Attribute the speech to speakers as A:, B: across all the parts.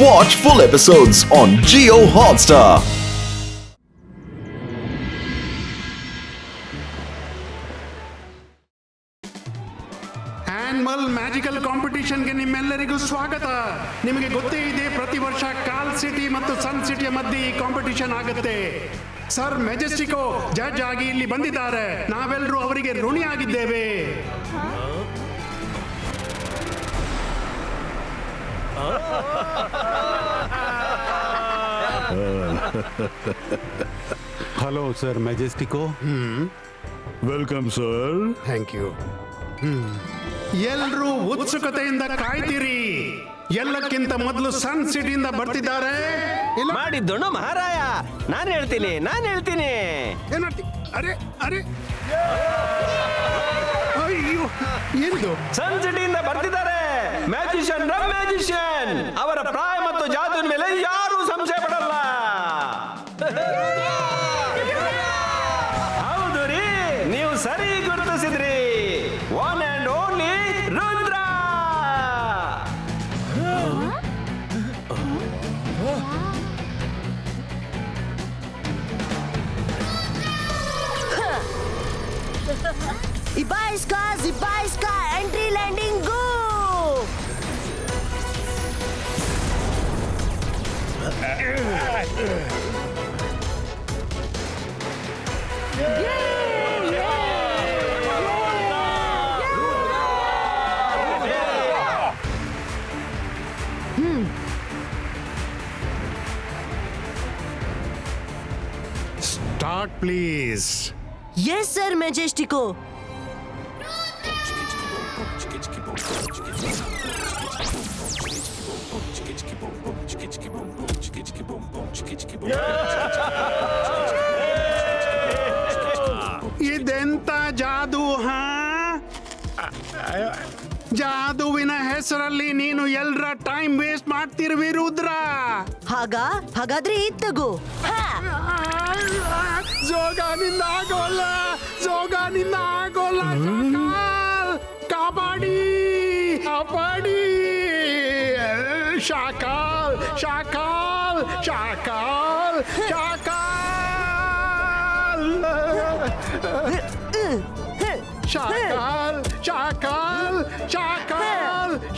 A: Watch full episodes on Jio Hotstar.
B: Annual magical ಕಾಂಪಿಟಿಷನ್ಗೆ ನಿಮ್ಮೆಲ್ಲರಿಗೂ ಸ್ವಾಗತ. ನಿಮಗೆ ಗೊತ್ತೇ ಇದೆ, ಪ್ರತಿ ವರ್ಷ ಕಾಲ್ ಸಿಟಿ ಮತ್ತು ಸನ್ ಸಿಟಿಯ ಮಧ್ಯೆ ಈ ಕಾಂಪಿಟಿಷನ್ ಆಗುತ್ತೆ. ಸರ್ ಮೆಜೆಸ್ಟಿಕೋ ಜಡ್ಜ್ ಆಗಿ ಇಲ್ಲಿ ಬಂದಿದ್ದಾರೆ. ನಾವೆಲ್ಲರೂ ಅವರಿಗೆ ಋಣಿಯಾಗಿದ್ದೇವೆ.
C: ಹಲೋ ಸರ್ ಮೆಜೆಸ್ಟಿಕೋ.
D: Welcome sir.
B: Thank you. ಎಲ್ಲರೂ ಉತ್ಸುಕತೆಯಿಂದ ಕಾಯ್ತೀರಿ. ಎಲ್ಲಕ್ಕಿಂತ ಮೊದಲು ಸನ್ ಸಿಟಿಯಿಂದ ಬರ್ತಿದ್ದಾರೆ.
E: ಮಾಡಿದ್ದೋಣ ಮಹಾರಾಯ. ನಾನು ಹೇಳ್ತೀನಿ.
B: ಅರೆ ಅರೆ ಅಯ್ಯೋ, ಏನು
E: ಸನ್ ಸಿಟಿಯಿಂದ ಬರ್ತಿದ್ದಾರೆ ಮ್ಯಾಜಿಷಿಯನ್ ರಮ್ ಮ್ಯಾಜಿಷಿಯನ್. ಅವರ ಪ್ರಾಯ ಮತ್ತು ಜಾದೂವಿನ ಮೇಲೆ ಯಾರೂ ಸಂಶಯ ಪಡಲ್ಲ. ಹೌದು ರೀ, ನೀವು ಸರಿ ಗುರುತಿಸಿದ್ರಿ. One and only Rudra.
F: Ibaiska, entry landing go!
B: Start please.
F: Yes sir, Majestico.
B: ಇದೆಂತ ಜಾದು? ಜಾದುವಿನ ಹೆಸರಲ್ಲಿ ನೀನು ಎಲ್ಲರ ಟೈಮ್ ವೇಸ್ಟ್ ಮಾಡ್ತಿರುವಿ ರುದ್ರ.
F: ಹಾಗಾದ್ರೆ ಇದ್ ತಗೋ.
B: ಜೋಗಾನಿಂದ ಆಗೋಲ್ಲ. ಕಾಪಾಡಿ.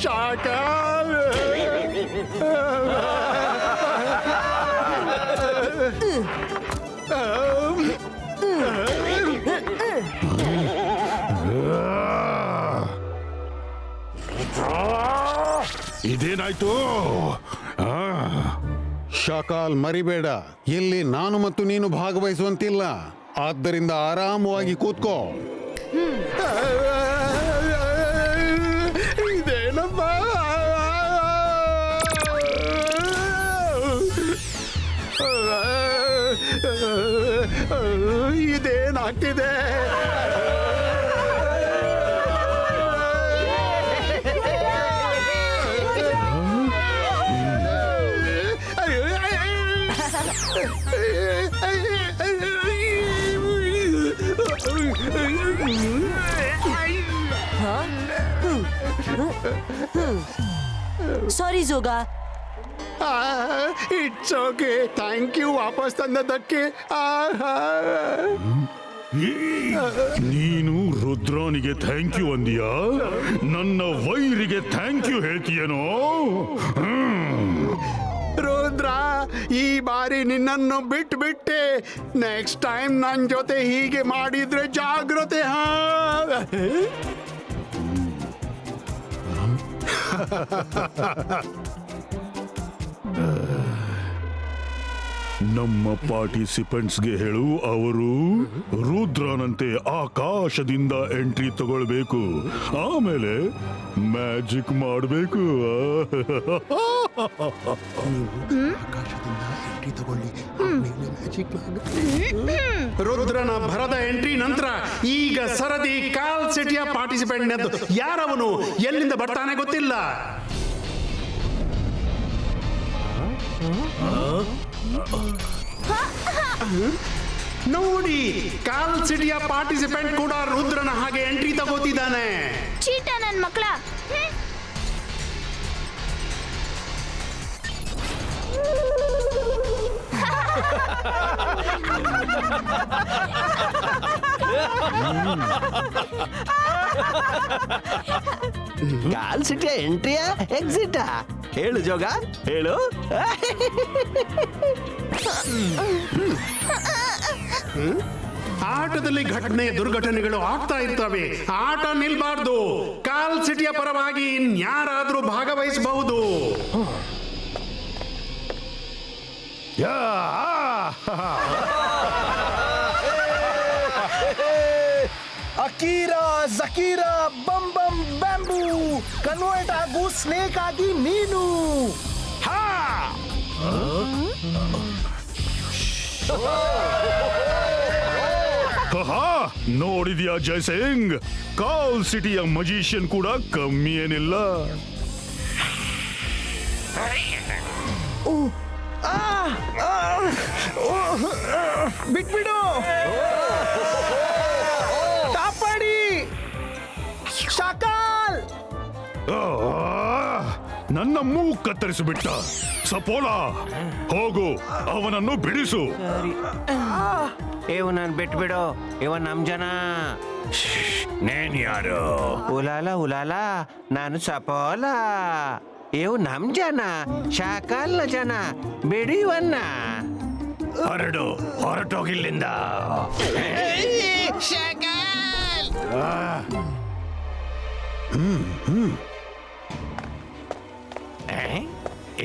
B: ಶಾಕಾಲ್.
D: ಇದೇನಾಯ್ತು?
C: ಶಾಕಾಲ್, ಮರಿಬೇಡ, ಇಲ್ಲಿ ನಾನು ಮತ್ತು ನೀನು ಭಾಗವಹಿಸುವಂತಿಲ್ಲ. ಆದ್ದರಿಂದ ಆರಾಮವಾಗಿ ಕೂತ್ಕೋ.
B: ಇದೇನಪ್ಪ? ಇದೇನಾಗ್ತಿದೆ?
F: Sorry Joga.
B: It's okay, thank you ವಾಪಸ್ ತಂದದ್ದಕ್ಕೆ.
D: ನೀನು ರುದ್ರನಿಗೆ ಥ್ಯಾಂಕ್ ಯು ಅಂದಿಯಾ? ನನ್ನ ವೈರಿಗೆ ಥ್ಯಾಂಕ್ ಯು ಹೇಳ್ತೀಯೇನೋ?
B: ರುದ್ರ, ಈ ಬಾರಿ ನಿನ್ನನ್ನು ಬಿಟ್ಟೆ. ನೆಕ್ಸ್ಟ್ ಟೈಮ್ ನನ್ನ ಜೊತೆ ಹೀಗೆ ಮಾಡಿದ್ರೆ ಜಾಗ್ರತೆ.
D: ನಮ್ಮ ಪಾರ್ಟಿಸಿಪೆಂಟ್ಸ್ಗೆ ಹೇಳು, ಅವರು ರುದ್ರನಂತೆ ಆಕಾಶದಿಂದ ಎಂಟ್ರಿ ತಗೊಳ್ಬೇಕು, ಆಮೇಲೆ ಮ್ಯಾಜಿಕ್ ಮಾಡಬೇಕು.
B: ರುದ್ರನ ಭರದ ಎಂಟ್ರಿ ನಂತರ ಈಗ ಸರದಿ ಕಾಲ್ ಸಿಟಿಯ ಪಾರ್ಟಿಸಿಪೆಂಟ್. ಯಾರವನು, ಎಲ್ಲಿಂದ ಬರ್ತಾನೆ ಗೊತ್ತಿಲ್ಲ. ನೋಡಿ, ಕಾಲ್ ಸಿಟಿಯ ಪಾರ್ಟಿಸಿಪೆಂಟ್ ಕೂಡ ರುದ್ರನ ಹಾಗೆ ಎಂಟ್ರಿ ತಗೋತಿದ್ದಾನೆ.
G: ಚೀಟ ನನ್ ಮಕ್ಕಳ.
E: ಕಾಲ್ ಸಿಟಿಯ ಎಂಟ್ರಿಯಾ ಎಕ್ಸಿಟಾ ಹೇಳು ಜೋಗ ಹೇಳು.
B: ಆಟದಲ್ಲಿ ಘಟನೆ ದುರ್ಘಟನೆಗಳು ಆಗ್ತಾ ಇರ್ತವೆ. ಆಟ ನಿಲ್ಬಾರ್ದು. ಕಾಲ್ ಸಿಟಿಯ ಪರವಾಗಿ ಇನ್ಯಾರಾದ್ರೂ ಭಾಗವಹಿಸಬಹುದು.
G: ಅಕೀರಾ ಜಕೀರಾ ಬಮ್ ಬಮ್ ಬ್ಯಾಂಬೂ ಕನ್ವರ್ಟ್ ಆಗು ಸ್ನೇಕ್ ಆಗಿ ನೀನು.
D: ನೋಡಿದ್ಯಾ ಜಯಸಿಂಗ್, ಕಾಲ್ ಸಿಟಿಯ ಮಜಿಷಿಯನ್ ಕೂಡ ಕಮ್ಮಿ ಏನಿಲ್ಲ.
G: ಬಿಟ್ಬಿಡು, ಕಾಪಾಡಿ ಶಾಕಾಲ್.
D: ನನ್ನ ಮೂಗು ಕತ್ತರಿಸಿಬಿಟ್ಟ. ಸಪೋಲ, ಹೋಗು ಅವನನ್ನು ಬಿಡಿಸು.
E: ಇವ್ ನನ್ ಬಿಟ್ಬಿಡು, ಇವ ನಮ್ ಜನ.
D: ನೇನ್ ಯಾರು?
E: ಉಲಾಲ ಉಲಾಲ, ನಾನು ಸಪೋಲ. ಇವ್ ನಮ್ ಜನ, ಶಾಕಾಲ್ನ ಜನ. ಬಿಡಿ ಇವನ್ನ.
D: ಹೊರಟೋಗಿಲ್ಲಿಂದ.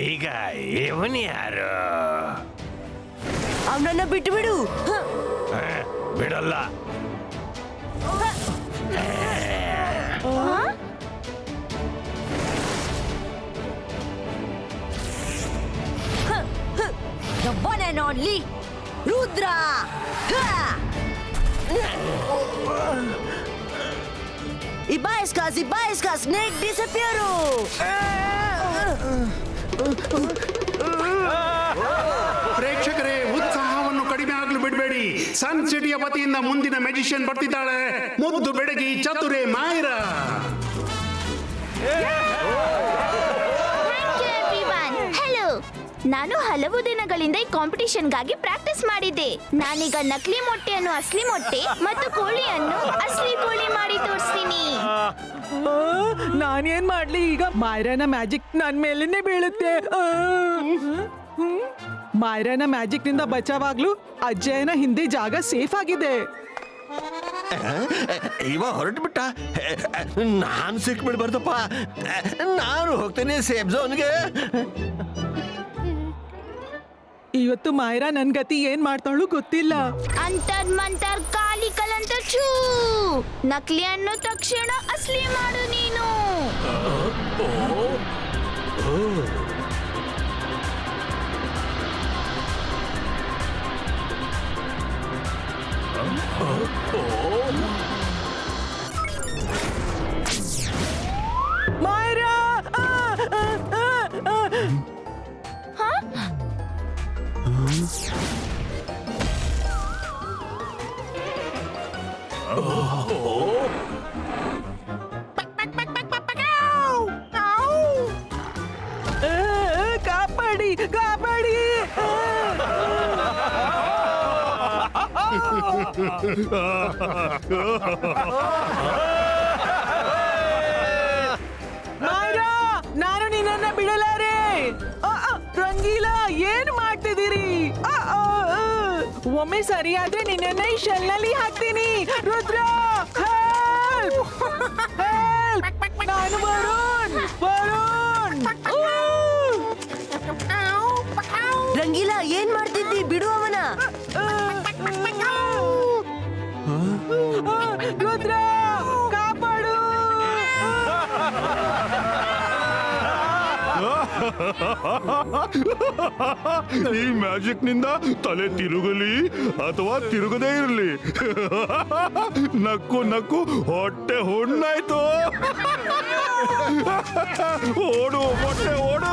E: ಈಗ ಇವನ್ ಯಾರು?
F: ಅವನನ್ನ ಬಿಟ್ಟು ಬಿಡು.
D: ಬಿಡಲ್ಲ.
F: The one and only Rudra. Ibaiska, snake disappear.
B: ಪ್ರೇಕ್ಷಕರೇ, ಉತ್ಸಾಹವನ್ನು ಕಡಿಮೆ ಆಗಲು ಬಿಡಬೇಡಿ. ಸನ್ ಸಿಟಿಯ ವತಿಯಿಂದ ಮುಂದಿನ ಮ್ಯಾಜಿಷಿಯನ್ ಬರ್ತಿದ್ದಾಳೆ. ಮುದ್ದು ಬೆಡಗಿ ಚತುರೆ ಮಾಯರಾ.
H: ಹಲೋ, ನಾನು ಹಲವು ದಿನಗಳಿಂದ ಈ ಕಾಂಪಿಟಿಷನ್ಗಾಗಿ ಪ್ರಾಕ್ಟೀಸ್ ಮಾಡಿದ್ದೆ. ನಾನೀಗ ನಕಲಿ ಮೊಟ್ಟೆಯನ್ನು ಅಸ್ಲಿ ಮೊಟ್ಟೆ ಮತ್ತು ಕೋಳಿಯನ್ನು ಅಸ್ಲಿ ಕೋಳಿ ಮಾಡಿ ತೋರಿಸ್ತೀನಿ.
I: ನಾನೇನ್ ಮಾಡ್ಲಿ ಈಗ? ಮಾಯರನ ಮ್ಯಾಜಿಕ್ ನನ್ ಮೇಲೇನೆ ಬೀಳುತ್ತೆ. ಮಾಯರನ ಮ್ಯಾಜಿಕ್ ನಿಂದ ಬಚಾವಾಗ್ಲೂ ಅಜ್ಜಯನ ಹಿಂದೆ ಜಾಗ ಸೇಫ್ ಆಗಿದೆ.
E: ಇವ ಹೊರಟು ಬಿಟ್ಟ. ನಾನು ಸಿಕ್ಬಿಡ್ಬಾರ್ದಪ್ಪ. ನಾನು ಹೋಗ್ತೇನೆ ಸೇಫ್ ಝೋನ್ಗೆ.
I: ಇವತ್ತು ಮಾಯರಾ ನನ್ ಗತಿ ಏನ್ ಮಾಡ್ತಾಳು ಗೊತ್ತಿಲ್ಲ.
H: ಅಂತರ್ ಮಂತರ್ ಕಾಲಿ ಕಲಂತರ್ ಛೂ. ನಕಲಿಯನ್ನು ತಕ್ಷಣ ಅಸ್ಲಿ ಮಾಡು ನೀನು.
I: ಮಾಯರಾ! ಕಾಪಾಡಿ ಕಾಪಾಡಿ. ಮಾಯರಾ, ನಾನು ನಿನ್ನನ್ನ ಬಿಡಲಾರೆ. ರಂಗೀಲ, ಏನ್ ಮಾಡ್ತಿದ್ದೀರಿ? ಒಮ್ಮೆ ಸರಿಯಾದ್ರೆ ನಿನ್ನನ್ನ ಈ ಶೆಲ್ನಲ್ಲಿ ಹಾಕ್ತೀನಿ. ರುದ್ರ, ಹೆಲ್ಪ್! ನಾನು ವರುಣ್.
F: ರಂಗೀಲಾ, ಏನ್ ಮಾಡ್ತಿದ್ದಿ? ಬಿಡು ಅವನ.
I: ರುದ್ರ, ಕಾಪಾಡು.
D: ಈ ಮ್ಯಾಜಿಕ್ ನಿಂದ ತಲೆ ತಿರುಗಲಿ ಅಥವಾ ತಿರುಗದೇ ಇರಲಿ, ನಕ್ಕು ನಕ್ಕು ಹೊಟ್ಟೆ ಹುಣ್ಣಾಯ್ತು. ಓಡು ಹೊಟ್ಟೆ ಓಡು.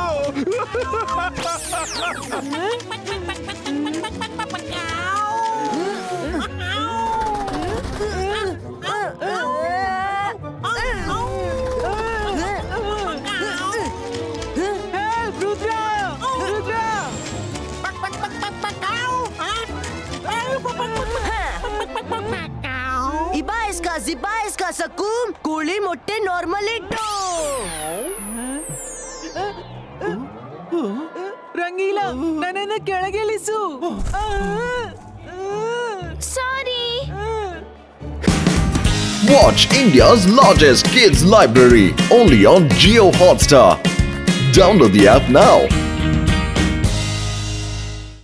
F: ಜಿಬಾ ಇಸ್ಕಾ ಸಕೂಮ್ ಕೋಳಿ ಮೊಟ್ಟೆ ನಾರ್ಮಲ್ ಇಟ್ಟು
I: ರಂಗೀಲಾ ನನ್ನನ್ನು ಕೆಳಗಿಳಿಸು
H: ಸಾರಿ.
A: Watch India's largest kids library only on Jio Hotstar. Download the app now.